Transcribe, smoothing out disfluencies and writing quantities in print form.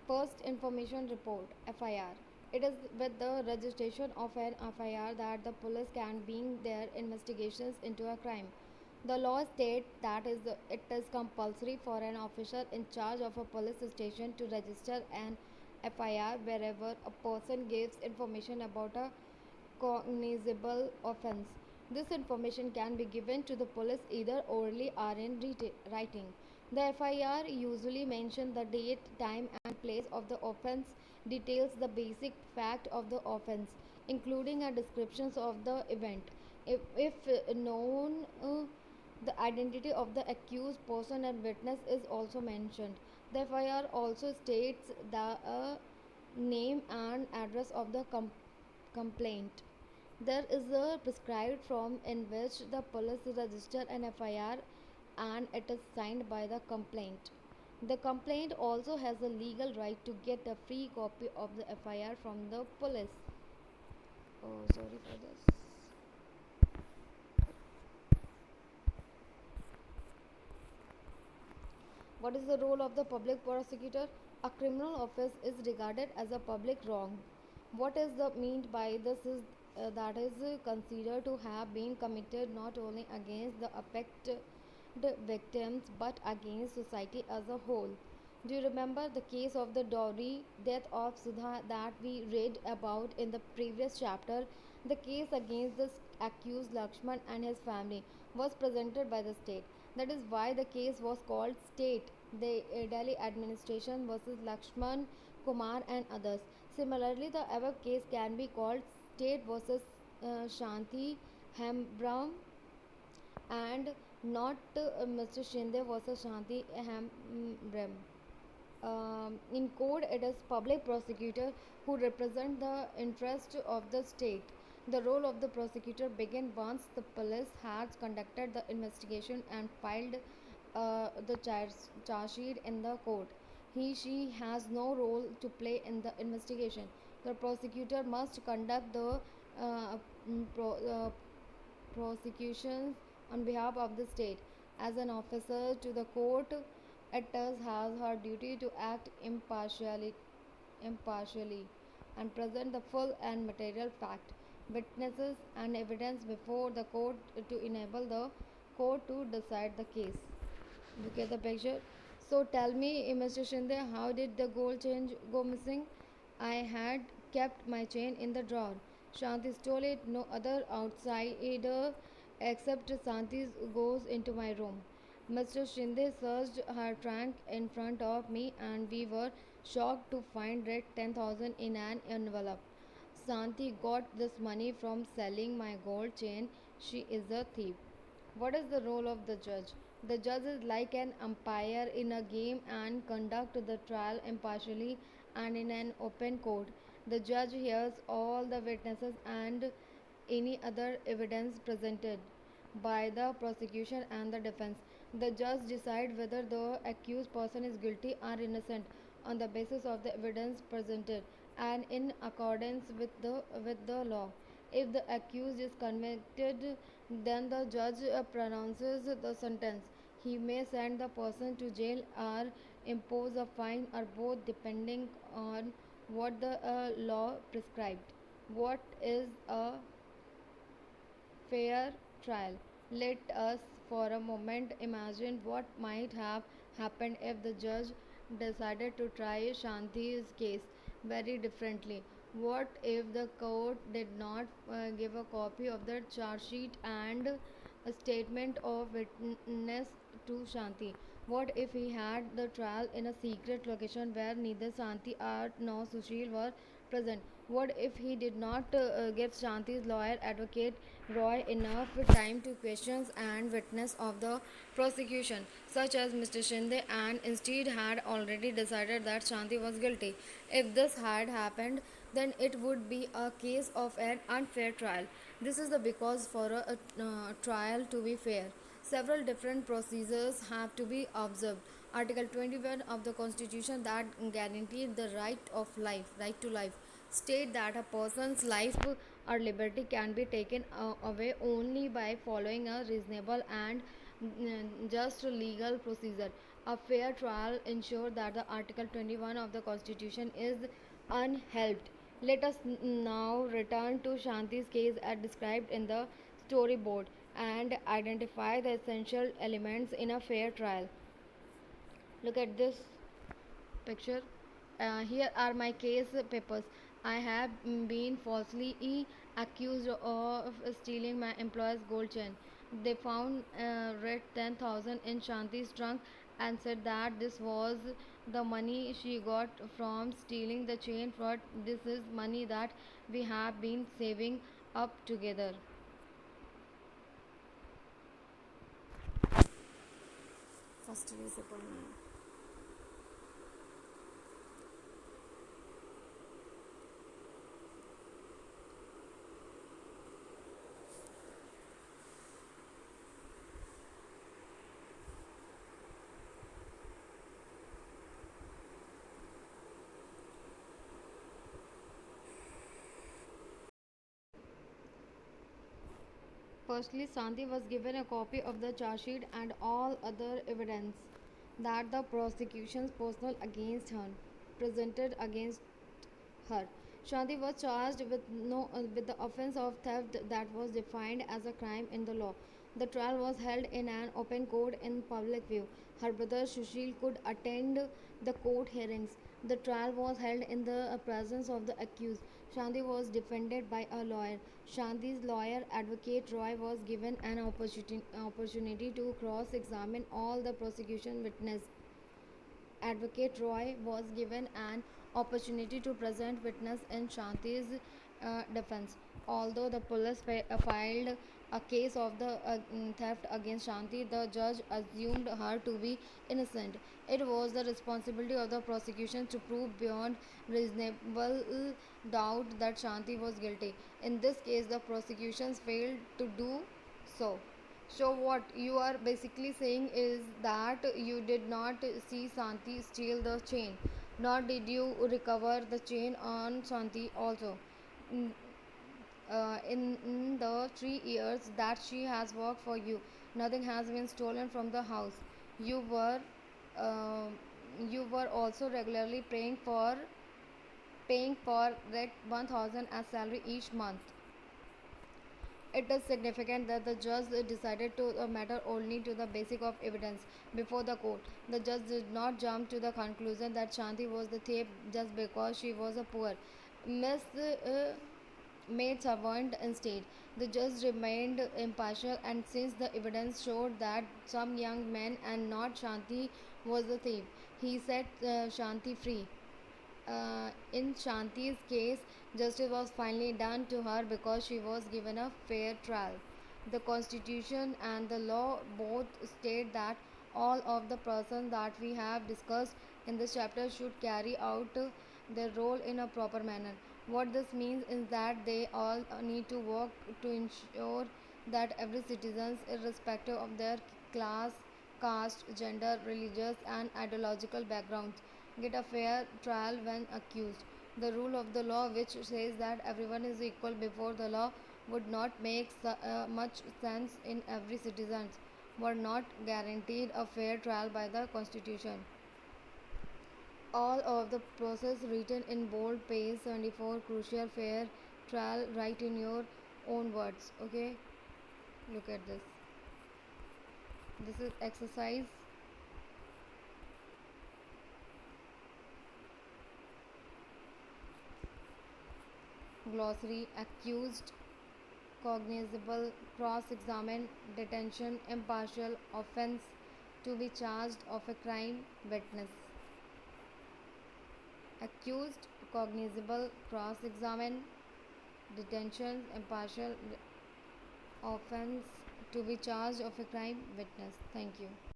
First Information Report (FIR). It is with the registration of an FIR that the police can begin their investigations into a crime. The law states that it is compulsory for an officer in charge of a police station to register an FIR wherever a person gives information about a cognizable offense. This information can be given to the police either orally or in writing. The FIR usually mentions the date, time, and place of the offense, details the basic fact of the offense, including a description of the event. If known, the identity of the accused person and witness is also mentioned. The FIR also states the name and address of the complaint. There is a prescribed form in which the police register an FIR and it is signed by the complaint. The complaint also has a legal right to get a free copy of the FIR from the police. Oh, sorry for this. What is the role of the public prosecutor? A criminal offense is regarded as a public wrong. What is the meant by this is that is considered to have been committed not only against the affected victims but against society as a whole. Do you remember the case of the Dowry death of Sudha that we read about in the previous chapter? The case against the accused Lakshman and his family was presented by the state. That is why the case was called State, the Delhi administration versus Lakshman Kumar and others. Similarly, the above case can be called State versus Shanti Hembram and not Mr. Shinde versus Shanti Hembram. In code, it is public prosecutor who represent the interest of the state. The role of the prosecutor began once the police has conducted the investigation and filed the charge sheet in the court. She has no role to play in the investigation. The prosecutor must conduct the uh, prosecutions on behalf of the state. As an officer to the court, it has her duty to act impartially and present the full and material fact, witnesses, and evidence before the court to enable the court to decide the case. You get the picture? So tell me, Mr. Shinde, how did the gold chain go missing? I had kept my chain in the drawer. Shanti stole it. No other outsider except Shanti goes into my room. Mr. Shinde searched her trunk in front of me, and we were shocked to find red 10,000 in an envelope. Shanti got this money from selling my gold chain. She is a thief. What is the role of the judge? The judge is like an umpire in a game and conduct the trial impartially and in an open court. The judge hears all the witnesses and any other evidence presented by the prosecution and the defense. The judge decides whether the accused person is guilty or innocent on the basis of the evidence presented and in accordance with the law. If the accused is convicted, then the judge pronounces the sentence. He may send the person to jail or impose a fine or both depending on what the law prescribed. What is a fair trial? Let us for a moment imagine what might have happened if the judge decided to try Shanti's case very differently. What if the court did not give a copy of the charge sheet and a statement of witness to Shanti? What if he had the trial in a secret location where neither Shanti or nor Sushil were present? What if he did not give Shanti's lawyer advocate Roy enough time to questions and witness of the prosecution, such as Mr. Shinde, and instead had already decided that Shanti was guilty? If this had happened, then it would be a case of an unfair trial. This is the because for a trial to be fair, several different procedures have to be observed. Article 21 of the Constitution that guarantees the right to life, state that a person's life or liberty can be taken away only by following a reasonable and just legal procedure. A fair trial ensures that the Article 21 of the Constitution is unhelped. Let us now return to Shanti's case as described in the storyboard and identify the essential elements in a fair trial. Look at this picture. Here are my case papers. I have been falsely accused of stealing my employer's gold chain. They found read 10,000 in Shanti's trunk and said that this was the money she got from stealing the chain. But this is money that we have been saving up together. First is upon Firstly, Shanti was given a copy of the charge sheet and all other evidence that the prosecution's personal against her presented against her. Shanti was charged with no with the offense of theft that was defined as a crime in the law. The trial was held in an open court in public view. Her brother Sushil could attend the court hearings. The trial was held in the presence of the accused. Shanti was defended by a lawyer. Shanti's lawyer, Advocate Roy, was given an opportunity to cross examine all the prosecution witnesses. Advocate Roy was given an opportunity to present witness in Shanti's defense. Although the police filed a case of the theft against Shanti, the judge assumed her to be innocent. It was the responsibility of the prosecution to prove beyond reasonable doubt that Shanti was guilty. In this case, the prosecutions failed to do so. So what you are basically saying is that you did not see Shanti steal the chain, nor did you recover the chain on Shanti also. Mm, in the 3 years that she has worked for you, nothing has been stolen from the house. You were uh, you were also regularly paying for that 1,000 as salary each month. It is significant that the judge decided to matter only to the basic of evidence before the court. The judge did not jump to the conclusion that Shanti was the thief just because she was a poor Miss maid servant instead. The judge remained impartial, and since the evidence showed that some young man and not Shanti was the thief, he set Shanti free. In Shanti's case, justice was finally done to her because she was given a fair trial. The Constitution and the law both state that all of the persons that we have discussed in this chapter should carry out their role in a proper manner. What this means is that they all need to work to ensure that every citizen, irrespective of their class, caste, gender, religious, and ideological backgrounds, get a fair trial when accused. The rule of the law, which says that everyone is equal before the law, would not make much sense in every citizen, were not guaranteed a fair trial by the Constitution. All of the process written in bold page 74 crucial fair trial, write in your own words. Okay, look at this. This is exercise glossary. Accused, cognizable, cross examine, detention, impartial, offense, to be charged of a crime, witness. Accused, cognizable, cross examine, detention, impartial, offense, to be charged of a crime, witness. Thank you.